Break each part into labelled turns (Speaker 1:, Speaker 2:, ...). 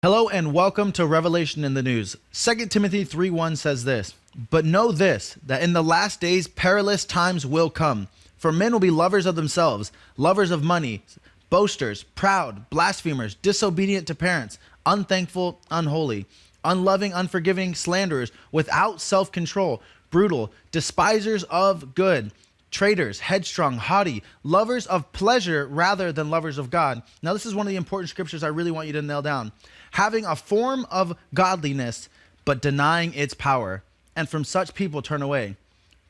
Speaker 1: Hello and welcome to Revelation in the News. 2 Timothy 3:1 says this, "But know this, that in the last days perilous times will come. For men will be lovers of themselves, lovers of money, boasters, proud, blasphemers, disobedient to parents, unthankful, unholy, unloving, unforgiving, slanderers, without self-control, brutal, despisers of good, traitors, headstrong, haughty, lovers of pleasure rather than lovers of God." Now, this is one of the important scriptures I really want you to nail down. "Having a form of godliness, but denying its power. And from such people turn away.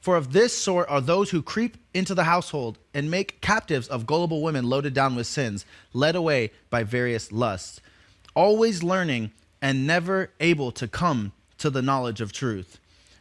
Speaker 1: For of this sort are those who creep into the household and make captives of gullible women loaded down with sins, led away by various lusts, always learning and never able to come to the knowledge of truth."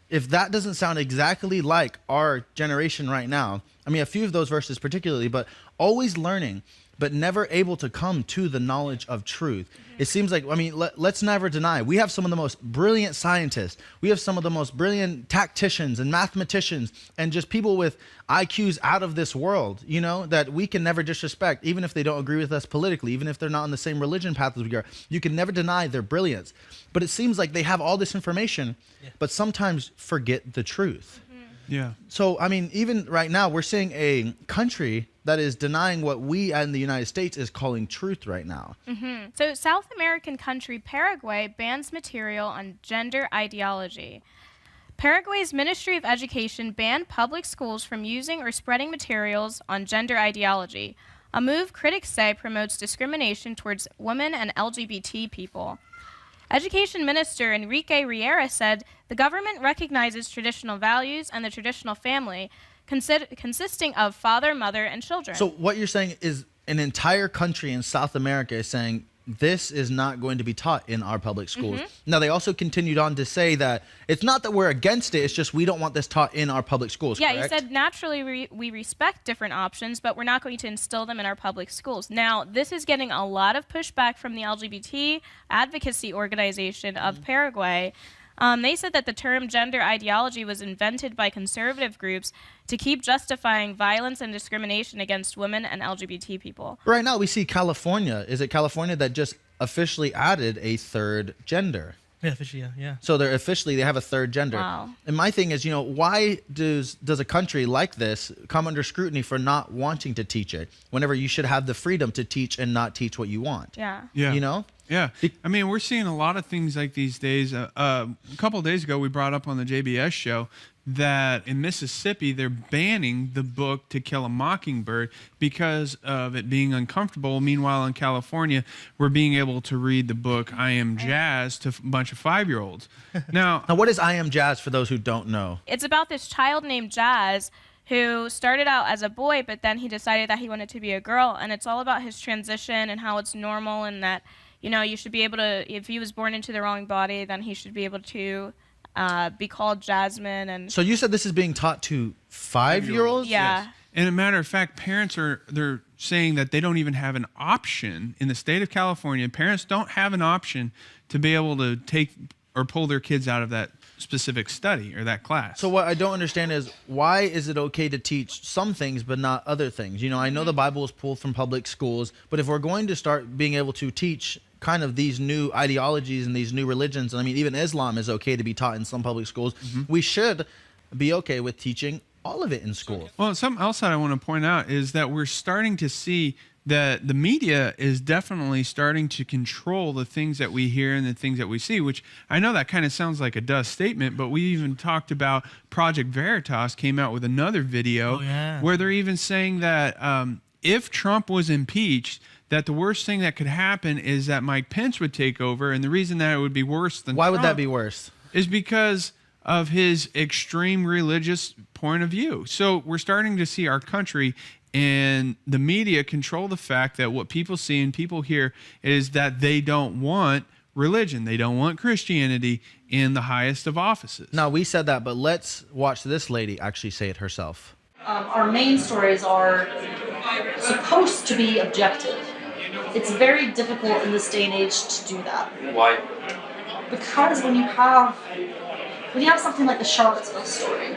Speaker 1: If that doesn't sound exactly like our generation right now, I mean, a few of those verses particularly, but always learning, but never able to come to the knowledge of truth. It seems like, I mean, let's never deny, we have some of the most brilliant scientists. We have some of the most brilliant tacticians and mathematicians and just people with IQs out of this world, you know, that we can never disrespect, even if they don't agree with us politically, even if they're not on the same religion path as we are. You can never deny their brilliance. But it seems like they have all this information, but sometimes forget the truth.
Speaker 2: Yeah.
Speaker 1: So, I mean, even right now, we're seeing a country that is denying what we in the United States is calling truth right now.
Speaker 3: So, South American country Paraguay bans material on gender ideology. Paraguay's Ministry of Education banned public schools from using or spreading materials on gender ideology, a move critics say promotes discrimination towards women and LGBT people. Education Minister Enrique Riera said the government recognizes traditional values and the traditional family, consisting of father, mother, and children.
Speaker 1: So what you're saying is an entire country in South America is saying this is not going to be taught in our public schools. Now, they also continued on to say that it's not that we're against it, it's just we don't want this taught in our public schools,
Speaker 3: Yeah,
Speaker 1: correct?
Speaker 3: he said naturally we respect different options, but we're not going to instill them in our public schools. Now, this is getting a lot of pushback from the LGBT advocacy organization of Paraguay. They said that the term gender ideology was invented by conservative groups to keep justifying violence and discrimination against women and LGBT people.
Speaker 1: Right now, we see California. Is it California that just officially added a third gender?
Speaker 4: Yeah, officially, yeah.
Speaker 1: So they have a third gender.
Speaker 3: Wow.
Speaker 1: And my thing is, you know, why does a country like this come under scrutiny for not wanting to teach it, whenever you should have the freedom to teach and not teach what you want?
Speaker 3: Yeah.
Speaker 2: Yeah.
Speaker 1: You know?
Speaker 2: Yeah. I mean, we're seeing a lot of things like these days. A couple of days ago, we brought up on the JBS show that in Mississippi, they're banning the book To Kill a Mockingbird because of it being uncomfortable. Meanwhile, in California, we're being able to read the book I Am Jazz to a bunch of 5-year-olds. Now,
Speaker 1: What is I Am Jazz for those who don't know?
Speaker 3: It's about this child named Jazz who started out as a boy, but then he decided that he wanted to be a girl. And it's all about his transition and how it's normal and that, you know, you should be able to, if he was born into the wrong body, then he should be able to be called Jasmine. And
Speaker 1: So you said this is being taught to 5-year-olds?
Speaker 3: yeah.
Speaker 2: and a matter of fact, parents they're saying that they don't even have an option in the state of California. Parents don't have an option to be able to take or pull their kids out of that specific study or that class.
Speaker 1: So what I don't understand is, why is it okay to teach some things but not other things? You know, I know the Bible is pulled from public schools, but if we're going to start being able to teach kind of these new ideologies and these new religions, and I mean, even Islam is okay to be taught in some public schools, we should be okay with teaching all of it in school.
Speaker 2: Well, something else that I want to point out is that we're starting to see that the media is definitely starting to control the things that we hear and the things that we see, which I know that kind of sounds like a dust statement, but we even talked about Project Veritas came out with another video where they're even saying that if Trump was impeached, that the worst thing that could happen is that Mike Pence would take over, and the reason that it would be worse than
Speaker 1: Why would that
Speaker 2: Trump
Speaker 1: be worse?
Speaker 2: is because of his extreme religious point of view. So we're starting to see our country and the media control the fact that what people see and people hear is that they don't want religion. They don't want Christianity in the highest of offices.
Speaker 1: Now, we said that, but let's watch this lady actually say it herself.
Speaker 5: Our main stories are supposed to be objective. It's very difficult in this day and age to do that.
Speaker 6: Why?
Speaker 5: Because when you have something like the Charlottesville story,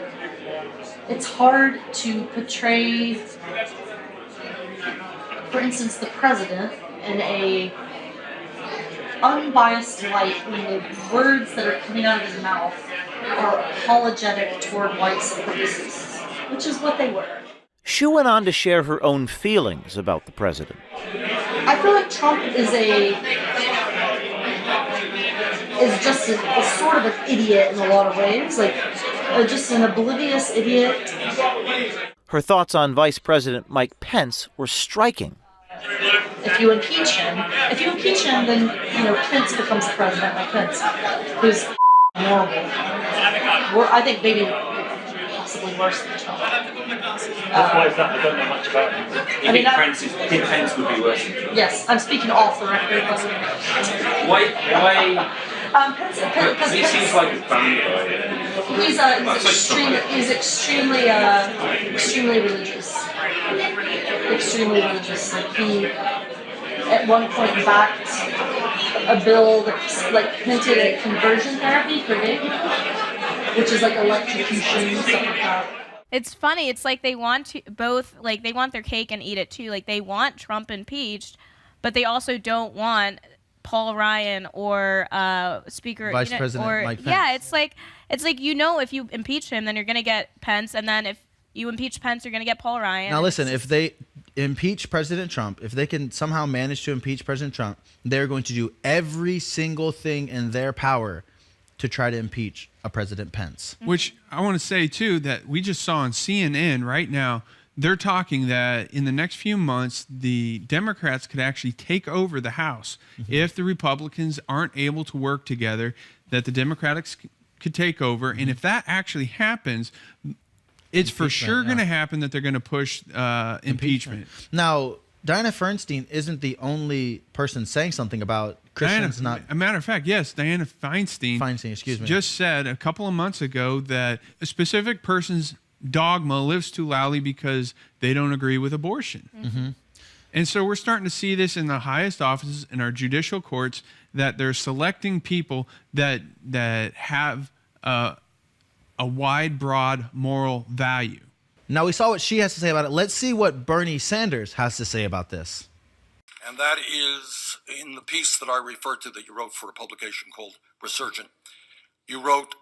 Speaker 5: it's hard to portray, for instance, the president in a unbiased light when the words that are coming out of his mouth are apologetic toward white supremacists, which is what they were.
Speaker 4: She went on to share her own feelings about the president.
Speaker 5: I feel like Trump is just a sort of an idiot in a lot of ways, like just an oblivious idiot.
Speaker 4: Her thoughts on Vice President Mike Pence were striking.
Speaker 5: If you impeach him, then Pence becomes the president, like Pence, who's horrible. I think maybe possibly worse than Trump.
Speaker 6: Why is that? I don't know much about him. You think Pence would be worse?
Speaker 5: Yes, I'm speaking off the record.
Speaker 6: Why?
Speaker 5: Pence,
Speaker 6: He seems like a family guy.
Speaker 5: he's extremely religious. Extremely religious. Like he, at one point, backed a bill that hinted at conversion therapy for gay people, which is like electrocution and stuff like that.
Speaker 3: It's funny. It's like they want to both, like they want their cake and eat it too. Like they want Trump impeached, but they also don't want Paul Ryan or Speaker
Speaker 1: Vice President Mike Pence.
Speaker 3: Yeah, it's like if you impeach him, then you're gonna get Pence, and then if you impeach Pence, you're gonna get Paul Ryan.
Speaker 1: Now listen, if they impeach President Trump, if they can somehow manage to impeach President Trump, they're going to do every single thing in their power to try to impeach a President Pence.
Speaker 2: Which I want to say, too, that we just saw on CNN right now, they're talking that in the next few months, the Democrats could actually take over the House. If the Republicans aren't able to work together, that the Democrats could take over. And if that actually happens, it's for sure going to happen that they're going to push impeachment.
Speaker 1: Now, Dianna Feinstein isn't the only person saying something about Christians not...
Speaker 2: A matter of fact, yes, Dianna Feinstein just said a couple of months ago that a specific person's dogma lives too loudly because they don't agree with abortion. And so we're starting to see this in the highest offices in our judicial courts, that they're selecting people that have a wide, broad moral value.
Speaker 1: Now we saw what she has to say about it. Let's see what Bernie Sanders has to say about this.
Speaker 7: And that is in the piece that I referred to that you wrote for a publication called Resurgent. You wrote,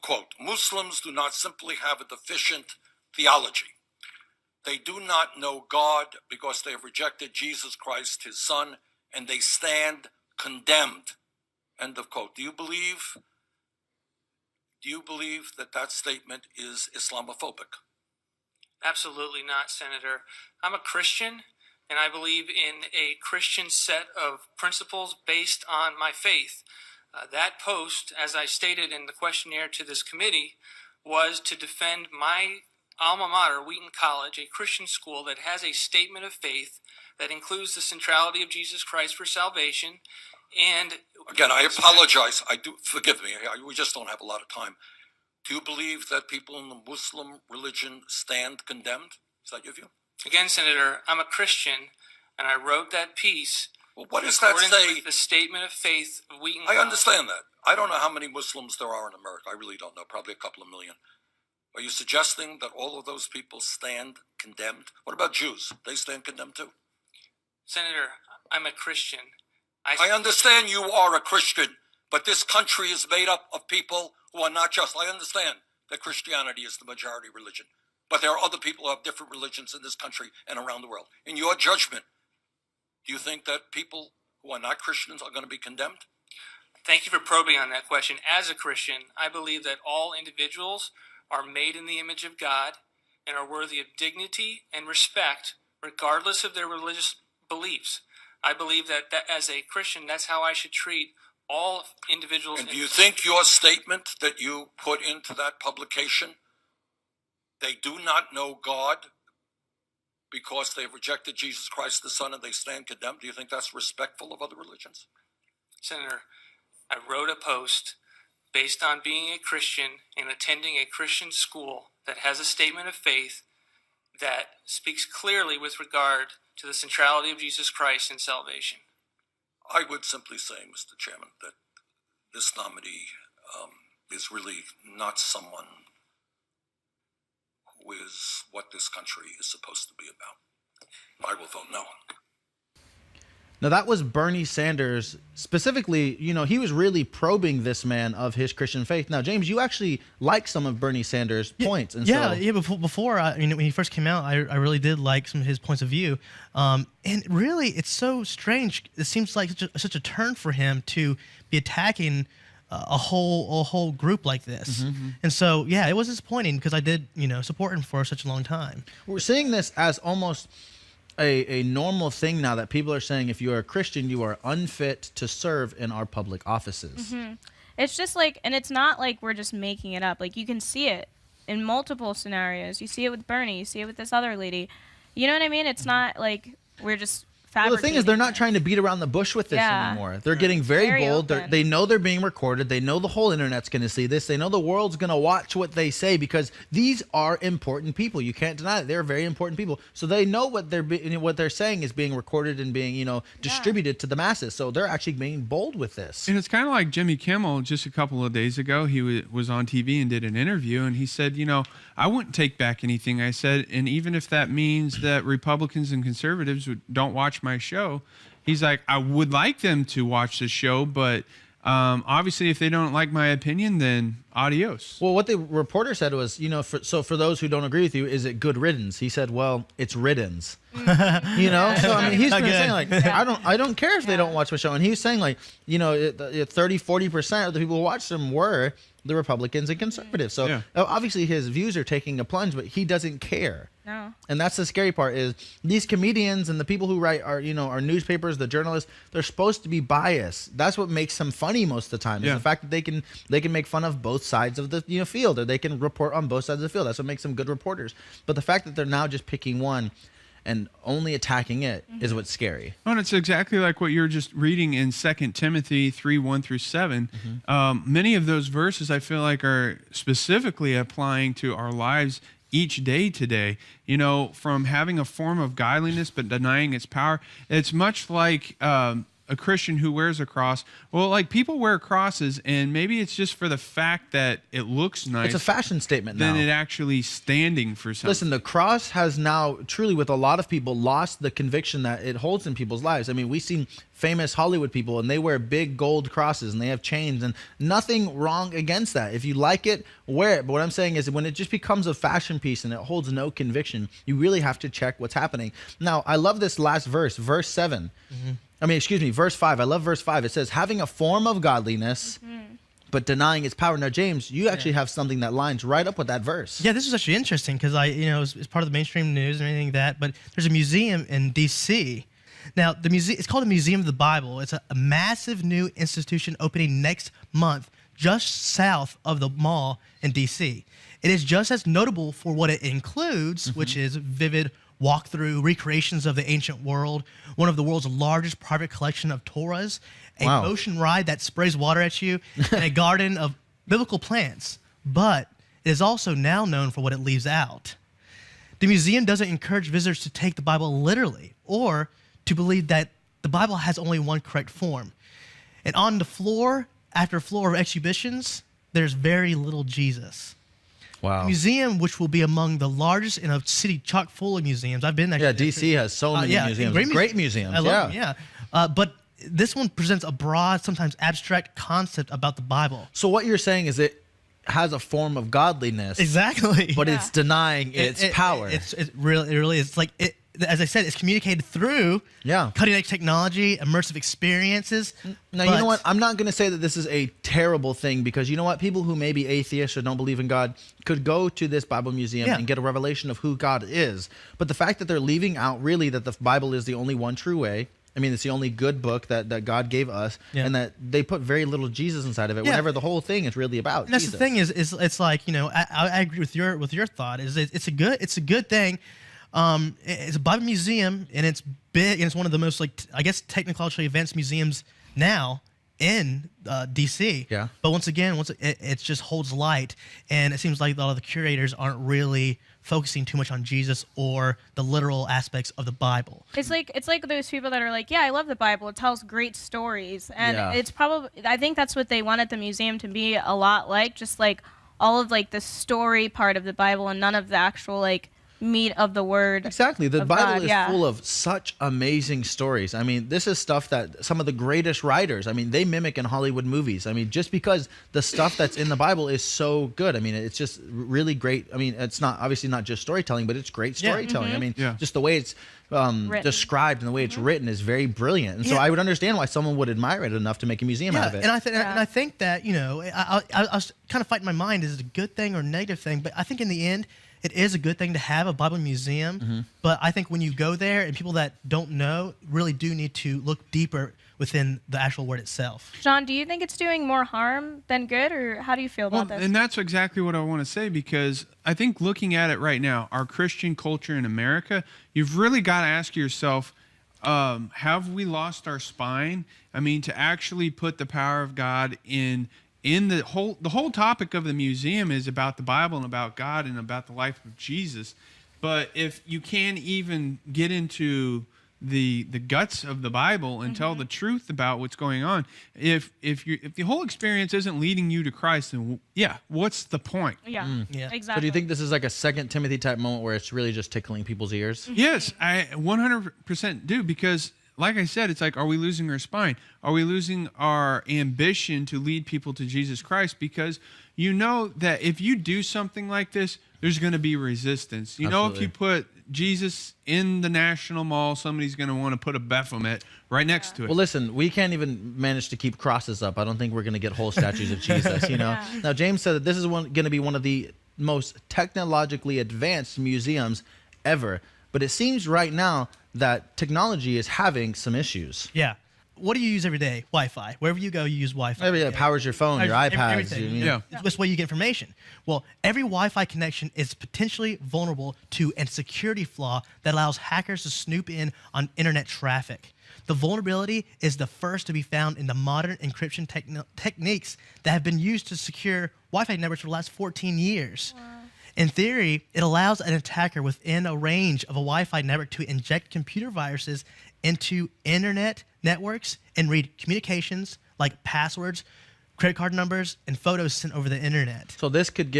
Speaker 7: quote, Muslims do not simply have a deficient theology. They do not know God because they have rejected Jesus Christ, his son, and they stand condemned. End of quote. Do you believe that statement is Islamophobic?
Speaker 8: Absolutely not, Senator. I'm a Christian, and I believe in a Christian set of principles based on my faith. That post, as I stated in the questionnaire to this committee, was to defend my alma mater, Wheaton College, a Christian school that has a statement of faith that includes the centrality of Jesus Christ for salvation. And
Speaker 7: again, I apologize. Forgive me. We just don't have a lot of time. Do you believe that people in the Muslim religion stand condemned? Is that your view?
Speaker 8: Again, Senator, I'm a Christian, and I wrote that piece.
Speaker 7: Well, what does that say?
Speaker 8: With the statement of faith of Wheaton.
Speaker 7: I understand that. I don't know how many Muslims there are in America. I really don't know. Probably a couple of million. Are you suggesting that all of those people stand condemned? What about Jews? They stand condemned too?
Speaker 8: Senator, I'm a Christian.
Speaker 7: I understand you are a Christian, but this country is made up of people who are not just. I understand that Christianity is the majority religion, but there are other people who have different religions in this country and around the world. In your judgment, do you think that people who are not Christians are going to be condemned?
Speaker 8: Thank you for probing on that question. As a Christian, I believe that all individuals are made in the image of God and are worthy of dignity and respect, regardless of their religious beliefs. I believe that as a Christian, that's how I should treat all individuals.
Speaker 7: And do you think your statement that you put into that publication, they do not know God because they've rejected Jesus Christ the Son and they stand condemned, do you think that's respectful of other religions?
Speaker 8: Senator, I wrote a post based on being a Christian and attending a Christian school that has a statement of faith that speaks clearly with regard to the centrality of Jesus Christ in salvation.
Speaker 7: I would simply say, Mr. Chairman, that this nominee is really not someone who is what this country is supposed to be about. I will vote no.
Speaker 1: Now, that was Bernie Sanders specifically. He was really probing this man of his Christian faith. Now, James, you actually like some of Bernie Sanders' points. And
Speaker 9: Before when he first came out, I really did like some of his points of view. And really, it's so strange. It seems like such a turn for him to be attacking a whole group like this. And so, it was disappointing because I did, support him for such a long time.
Speaker 1: We're seeing this as almost a normal thing now, that people are saying if you are a Christian, you are unfit to serve in our public offices.
Speaker 3: It's just like, and it's not like we're just making it up. Like, you can see it in multiple scenarios. You see it with Bernie. You see it with this other lady. You know what I mean? It's not like we're just fabricating.
Speaker 1: Well, the thing is, they're not trying to beat around the bush with this anymore. They're getting very bold. They know they're being recorded. They know the whole internet's going to see this. They know the world's going to watch what they say, because these are important people. You can't deny it. They're very important people. So they know what they're saying is being recorded and being, distributed to the masses. So they're actually being bold with this.
Speaker 2: And it's kind of like Jimmy Kimmel just a couple of days ago. He was on TV and did an interview, and he said, I wouldn't take back anything I said, and even if that means that Republicans and conservatives don't watch my show, he's like, I would like them to watch the show, but obviously if they don't like my opinion, then adios.
Speaker 1: Well, what the reporter said was, for those who don't agree with you, is it good riddance? He said, well, it's riddance. So I mean, he's been saying like, I don't care if they don't watch my show, and he's saying like, 30-40% of the people who watched him were the Republicans and conservatives. So obviously his views are taking a plunge, but he doesn't care.
Speaker 3: No.
Speaker 1: And that's the scary part, is these comedians and the people who write our newspapers, the journalists, they're supposed to be biased. That's what makes them funny most of the time, is the fact that they can make fun of both sides of the field, or they can report on both sides of the field. That's what makes them good reporters. But the fact that they're now just picking one and only attacking it is what's scary.
Speaker 2: Oh, and it's exactly like what you were just reading in 2 Timothy 3:1-7. Many of those verses I feel like are specifically applying to our lives each day today. From having a form of godliness but denying its power. It's much like a Christian who wears a cross. Well, like, people wear crosses, and maybe it's just for the fact that it looks nice.
Speaker 1: It's a fashion statement now.
Speaker 2: Than it actually standing for something.
Speaker 1: Listen, the cross has now truly, with a lot of people, lost the conviction that it holds in people's lives. I mean, we've seen famous Hollywood people, and they wear big gold crosses, and they have chains, and nothing wrong against that. If you like it, wear it. But what I'm saying is, when it just becomes a fashion piece and it holds no conviction, you really have to check what's happening. Now, I love this last verse 7. Verse 5. I love verse 5. It says, having a form of godliness, but denying its power. Now, James, you actually have something that lines right up with that verse.
Speaker 9: Yeah, this is actually interesting because it's part of the mainstream news and anything like that. But there's a museum in D.C. Now, it's called the Museum of the Bible. It's a massive new institution opening next month just south of the mall in D.C. It is just as notable for what it includes, which is vivid walkthrough recreations of the ancient world, one of the world's largest private collection of Torahs, a ocean ride that sprays water at you, and a garden of biblical plants. But it is also now known for what it leaves out. The museum doesn't encourage visitors to take the Bible literally or to believe that the Bible has only one correct form. And on the floor after floor of exhibitions, there's very little Jesus.
Speaker 1: Wow.
Speaker 9: The museum, which will be among the largest in a city chock full of museums. I've been there.
Speaker 1: Yeah, DC has so many museums. Great museums.
Speaker 9: I love them, but this one presents a broad, sometimes abstract concept about the Bible.
Speaker 1: So what you're saying is it has a form of godliness.
Speaker 9: Exactly.
Speaker 1: But it's denying its power.
Speaker 9: It really is. It's like, as I said, it's communicated through cutting-edge technology, immersive experiences.
Speaker 1: Now, you know what? I'm not going to say that this is a terrible thing, because you know what? People who may be atheists or don't believe in God could go to this Bible museum and get a revelation of who God is. But the fact that they're leaving out really that the Bible is the only one true way, I mean, it's the only good book that God gave us, and that they put very little Jesus inside of it, whenever the whole thing is really about
Speaker 9: and that's
Speaker 1: Jesus.
Speaker 9: The thing is it's like, I agree with your thought. It's a good thing. It's a Bible museum, and it's big, and it's one of the most, technologically advanced museums now in DC. Yeah. But once again, it just holds light, and it seems like a lot of the curators aren't really focusing too much on Jesus or the literal aspects of the Bible.
Speaker 3: It's like those people that are like, yeah, I love the Bible. It tells great stories, and it's probably, I think that's what they wanted the museum to be a lot like, just like all of the story part of the Bible and none of the actual meat of the word.
Speaker 1: Exactly. The
Speaker 3: of
Speaker 1: Bible
Speaker 3: God,
Speaker 1: is
Speaker 3: yeah.
Speaker 1: full of such amazing stories. I mean, this is stuff that some of the greatest writers, I mean, they mimic in Hollywood movies. I mean, just because the stuff that's in the Bible is so good. I mean, it's just really great. I mean, it's not obviously not just storytelling, but it's great storytelling. I mean, just the way it's described and the way it's written is very brilliant. And so I would understand why someone would admire it enough to make a museum out of it.
Speaker 9: And I think that, you know, I was kind of fighting my mind, is it a good thing or a negative thing? But I think in the end, it is a good thing to have a Bible museum. But I think when you go there, and people that don't know really do need to look deeper within the actual word itself.
Speaker 3: John, do you think it's doing more harm than good, or how do you feel about this?
Speaker 2: And that's exactly what I want to say, because I think looking at it right now, our Christian culture in America, you've really got to ask yourself, have we lost our spine? I mean, to actually put the power of God in the whole topic of the museum is about the Bible and about God and about the life of Jesus. But if you can't even get into the guts of the Bible and tell the truth about what's going on, if the whole experience isn't leading you to Christ, then what's the point?
Speaker 3: Yeah, exactly.
Speaker 1: So do you think this is like a 2 Timothy type moment where it's really just tickling people's ears?
Speaker 2: Yes, I 100% do, because like I said, it's like, are we losing our spine? Are we losing our ambition to lead people to Jesus Christ? Because you know that if you do something like this, there's going to be resistance. You know, if you put Jesus in the National Mall, somebody's going to want to put a Baphomet right next to it.
Speaker 1: Well, listen, we can't even manage to keep crosses up. I don't think we're going to get whole statues of Jesus, you know? Now, James said that this is going to be one of the most technologically advanced museums ever. But it seems right now that technology is having some issues.
Speaker 9: Yeah. What do you use every day? Wi-Fi. Wherever you go, you use Wi-Fi.
Speaker 1: It powers your phone, your iPads.
Speaker 9: Everything. It's the way you get information. Well, every Wi-Fi connection is potentially vulnerable to a security flaw that allows hackers to snoop in on internet traffic. The vulnerability is the first to be found in the modern encryption techniques that have been used to secure Wi-Fi networks for the last 14 years. Wow. In theory, it allows an attacker within a range of a Wi-Fi network to inject computer viruses into internet networks and read communications like passwords, credit card numbers, and photos sent over the internet.
Speaker 1: So this could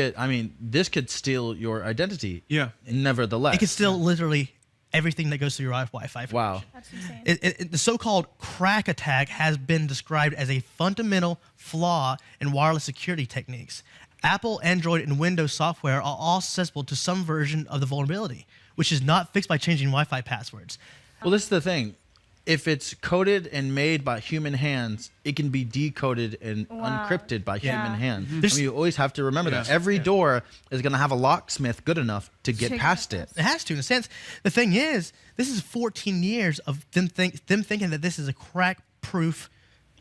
Speaker 1: this could steal your identity.
Speaker 2: Yeah.
Speaker 1: Nevertheless.
Speaker 9: It could steal literally everything that goes through your Wi-Fi.
Speaker 1: Wow.
Speaker 3: That's insane.
Speaker 9: The so-called crack attack has been described as a fundamental flaw in wireless security techniques. Apple, Android, and Windows software are all susceptible to some version of the vulnerability, which is not fixed by changing Wi-Fi passwords.
Speaker 1: Well, this is the thing. If it's coded and made by human hands, it can be decoded and encrypted by human hands. I mean, you always have to remember that. Every door is going to have a locksmith good enough to get past it.
Speaker 9: It has to, in a sense. The thing is, this is 14 years of them thinking that this is a crack-proof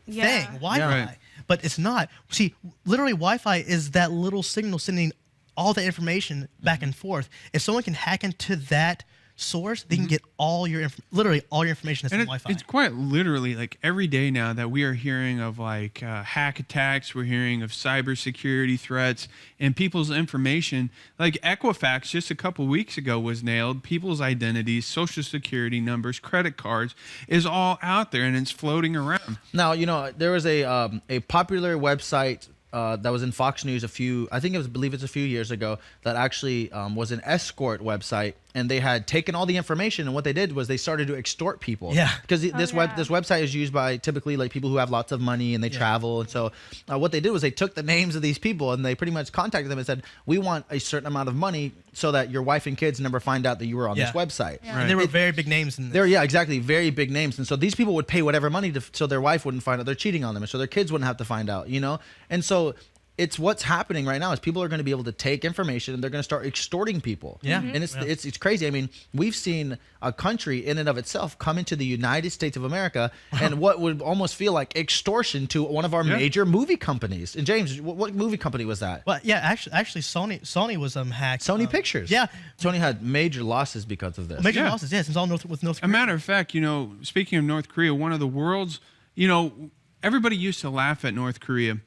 Speaker 9: thing, Wi-Fi.
Speaker 2: Right.
Speaker 9: But it's not. See, literally Wi-Fi is that little signal sending all the information back and forth. If someone can hack into that source, they can get literally all your information that's on Wi-Fi.
Speaker 2: It's quite literally like every day now that we are hearing of like hack attacks, we're hearing of cybersecurity threats, and people's information. Like Equifax just a couple weeks ago was nailed. People's identities, social security numbers, credit cards is all out there and it's floating around.
Speaker 1: Now, you know, there was a popular website that was in Fox News a few years ago that actually was an escort website, and they had taken all the information, and what they did was they started to extort people.
Speaker 9: Yeah.
Speaker 1: Because this website is used by typically like people who have lots of money and they travel, and so what they did was they took the names of these people and they pretty much contacted them and said, we want a certain amount of money so that your wife and kids never find out that you were on this website.
Speaker 9: Yeah. And there were very big names in this.
Speaker 1: Exactly, very big names. And so these people would pay whatever money so their wife wouldn't find out they're cheating on them, and so their kids wouldn't have to find out, you know? And so it's what's happening right now is people are going to be able to take information and they're going to start extorting people.
Speaker 9: Yeah.
Speaker 1: And it's crazy. I mean, we've seen a country in and of itself come into the United States of America and what would almost feel like extortion to one of our major movie companies. And James, what movie company was that?
Speaker 9: Well, yeah, actually Sony was hacked.
Speaker 1: Sony Pictures.
Speaker 9: Yeah.
Speaker 1: Sony had major losses because of this.
Speaker 9: Major losses, yes. It's all with North Korea.
Speaker 2: A matter of fact, you know, speaking of North Korea, one of the world's, you know, everybody used to laugh at North Korea.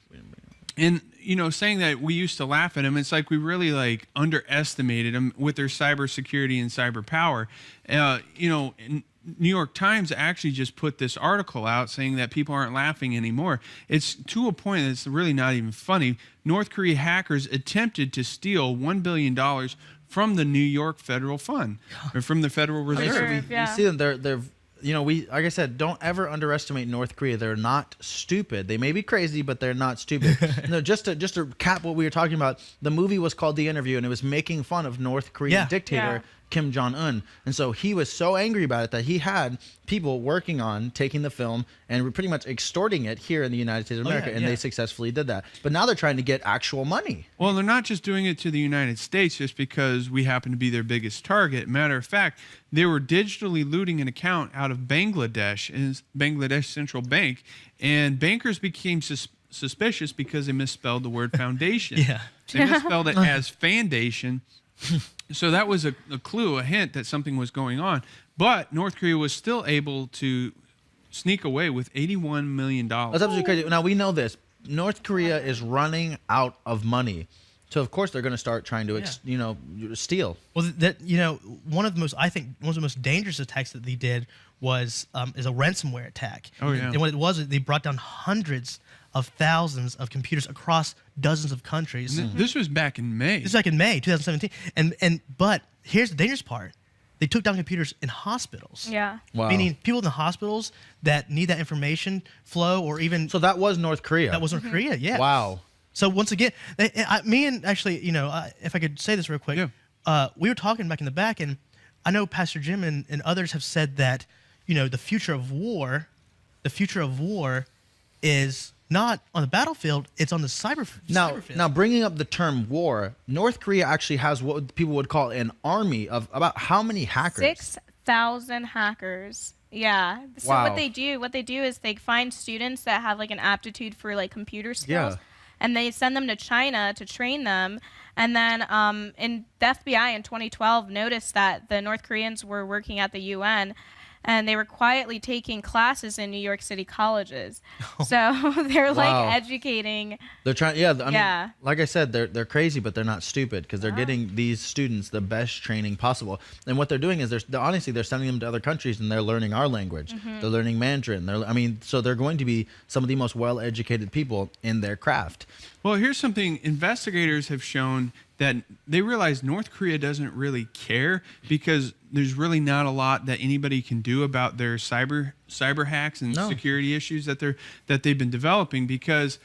Speaker 2: And, you know, saying that we used to laugh at them, it's like we really like underestimated them with their cybersecurity and cyber power. You know, New York Times actually just put this article out saying that people aren't laughing anymore. It's to a point that's really not even funny. North Korea hackers attempted to steal $1 billion from the New York Federal Fund or from the Federal Reserve.
Speaker 1: You see them, they're like I said, don't ever underestimate North Korea. They're not stupid. They may be crazy, but they're not stupid. No, just to cap what we were talking about, the movie was called The Interview, and it was making fun of North Korean dictator Kim Jong-un. And so he was so angry about it that he had people working on taking the film and pretty much extorting it here in the United States of America, and they successfully did that. But now they're trying to get actual money.
Speaker 2: Well, they're not just doing it to the United States just because we happen to be their biggest target. Matter of fact, they were digitally looting an account out of Bangladesh Central Bank, and bankers became suspicious because they misspelled the word foundation. They misspelled it as foundation. So that was a clue, a hint that something was going on. But North Korea was still able to sneak away with $81 million.
Speaker 1: That's absolutely crazy. Now, we know this. North Korea is running out of money. So, of course, they're going to start trying to, steal.
Speaker 9: Well, one of the most dangerous attacks that they did is a ransomware attack.
Speaker 2: Oh, yeah.
Speaker 9: And what it was, they brought down hundreds of thousands of computers across dozens of countries.
Speaker 2: This was back in May.
Speaker 9: This was back in May 2017. But here's the dangerous part. They took down computers in hospitals.
Speaker 3: Yeah.
Speaker 1: Wow.
Speaker 9: Meaning people in the hospitals that need that information flow or even...
Speaker 1: So that was North Korea.
Speaker 9: That was North Korea, yeah.
Speaker 1: Wow.
Speaker 9: So once again, if I could say this real quick, we were talking back in the back, and I know Pastor Jim and others have said that, the future of war is not on the battlefield, it's on the cyber field.
Speaker 1: Now, bringing up the term war, North Korea actually has what people would call an army of about how many hackers?
Speaker 3: 6,000 hackers. Yeah. So what they do is they find students that have like an aptitude for like computer skills. And they send them to China to train them. And then the FBI in 2012 noticed that the North Koreans were working at the UN, and they were quietly taking classes in New York City colleges. So they're like educating.
Speaker 1: They're trying, I mean, like I said, they're crazy, but they're not stupid because they're getting these students the best training possible. And what they're doing is they're sending them to other countries, and they're learning our language. They're learning Mandarin. So they're going to be some of the most well-educated people in their craft.
Speaker 2: Well, here's something investigators have shown that they realize North Korea doesn't really care because there's really not a lot that anybody can do about their cyber hacks and security issues that they've been developing because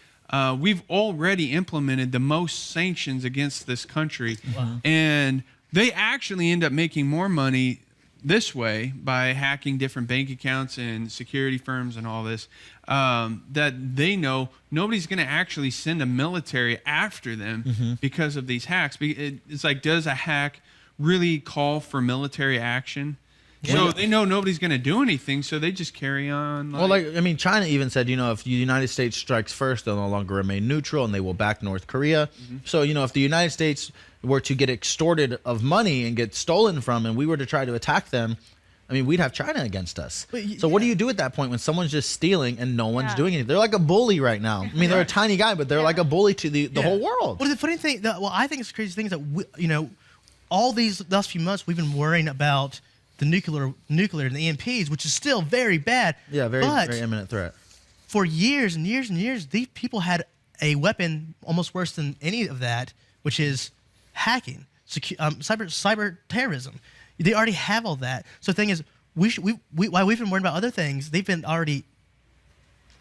Speaker 2: we've already implemented the most sanctions against this country. Wow. And they actually end up making more money this way by hacking different bank accounts and security firms and all this, that they know nobody's going to actually send a military after them because of these hacks. It's like, does a hack really call for military action? So they know nobody's going to do anything, so they just carry on.
Speaker 1: China even said, if the United States strikes first, they'll no longer remain neutral, and they will back North Korea. So, if the United States were to get extorted of money and get stolen from, and we were to try to attack them, we'd have China against us. So what do you do at that point when someone's just stealing and no one's doing anything? They're like a bully right now. They're a tiny guy, but they're like a bully to the whole world.
Speaker 9: Well, the funny thing, I think it's the crazy thing is that, all these last few months, we've been worrying about the nuclear and the EMPs, which is still very bad.
Speaker 1: Yeah, very imminent threat.
Speaker 9: For years and years and years, these people had a weapon almost worse than any of that, which is hacking, cyber terrorism. They already have all that. So the thing is, while we've been worrying about other things, they've been already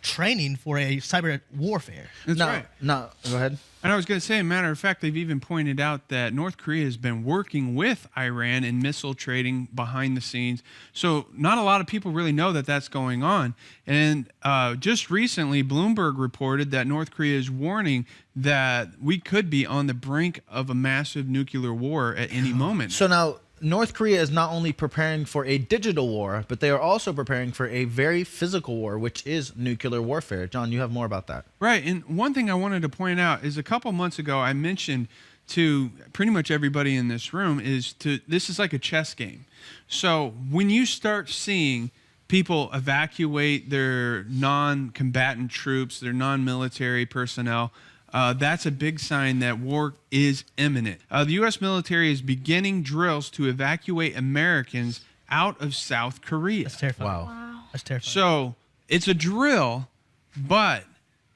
Speaker 9: training for a cyber warfare.
Speaker 2: That's right.
Speaker 1: No, go ahead.
Speaker 2: And I was going to say, matter of fact, they've even pointed out that North Korea has been working with Iran in missile trading behind the scenes. So not a lot of people really know that that's going on. And just recently, Bloomberg reported that North Korea is warning that we could be on the brink of a massive nuclear war at any moment.
Speaker 1: So now, North Korea is not only preparing for a digital war, but they are also preparing for a very physical war, which is nuclear warfare. John, you have more about that.
Speaker 2: Right. And one thing I wanted to point out is a couple months ago, I mentioned to pretty much everybody in this room this is like a chess game. So when you start seeing people evacuate their non-combatant troops, their non-military personnel, that's a big sign that war is imminent. The U.S. military is beginning drills to evacuate Americans out of South Korea.
Speaker 9: That's terrifying.
Speaker 1: Wow.
Speaker 9: That's terrifying.
Speaker 2: So it's a drill, but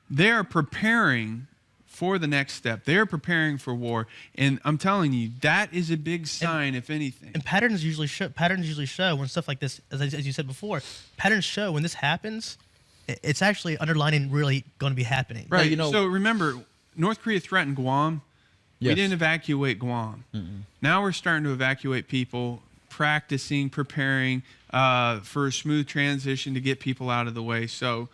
Speaker 2: they are preparing for the next step. They're preparing for war. And I'm telling you, that is a big sign, if anything.
Speaker 9: And patterns usually show when stuff like this, as you said before, patterns show when this happens, it's actually underlining really going to be happening.
Speaker 2: Right.
Speaker 1: you know-
Speaker 2: So remember, North Korea threatened Guam.
Speaker 1: Yes.
Speaker 2: We didn't evacuate Guam. Now we're starting to evacuate people, practicing, preparing for a smooth transition to get people out of the way. So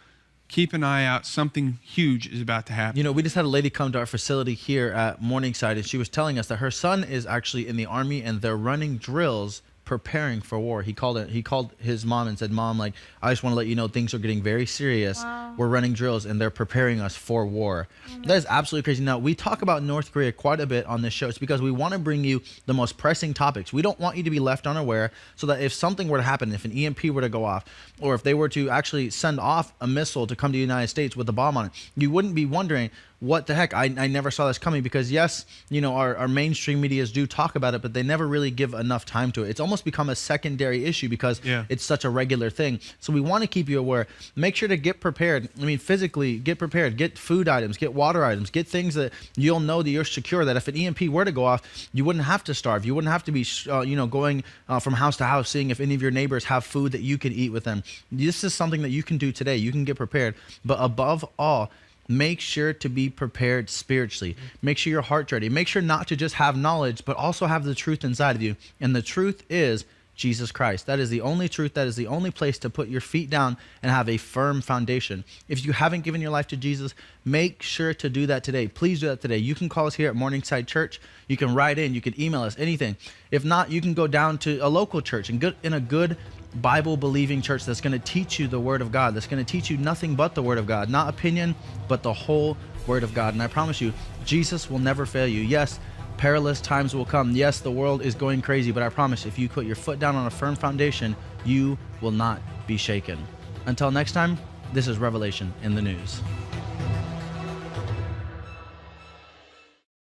Speaker 2: keep an eye out. Something huge is about to happen.
Speaker 1: You know, we just had a lady come to our facility here at Morningside, and she was telling us that her son is actually in the Army, and they're running drills preparing for war. He called his mom and said, "Mom, like, I just want to let you know things are getting very serious.
Speaker 3: Wow.
Speaker 1: We're running drills and they're preparing us for war." That is absolutely crazy. Now, we talk about North Korea quite a bit on this show. It's because we want to bring you the most pressing topics. We don't want you to be left unaware, so that if something were to happen, if an EMP were to go off, or if they were to actually send off a missile to come to the United States with a bomb on it, you wouldn't be wondering, what the heck? I never saw this coming. Because yes, you know, our mainstream medias do talk about it, but they never really give enough time to it. It's almost become a secondary issue because it's such a regular thing. So we want to keep you aware. Make sure to get prepared. I mean, physically get prepared. Get food items, get water items, get things that you'll know that you're secure, that if an EMP were to go off, you wouldn't have to starve. You wouldn't have to be going from house to house seeing if any of your neighbors have food that you can eat with them. This is something that you can do today. You can get prepared. But above all, make sure to be prepared spiritually. Make sure your heart's ready. Make sure not to just have knowledge, but also have the truth inside of you. And the truth is Jesus Christ. That is the only truth. That is the only place to put your feet down and have a firm foundation. If you haven't given your life to Jesus, make sure to do that today. Please do that today. You can call us here at Morningside Church. You can write in. You can email us, anything. If not, you can go down to a local church and get in a good Bible-believing church that's going to teach you the Word of God, that's going to teach you nothing but the Word of God, not opinion, but the whole Word of God. And I promise you, Jesus will never fail you. Yes, perilous times will come. Yes, the world is going crazy, but I promise if you put your foot down on a firm foundation, you will not be shaken. Until next time, this is Revelation in the News.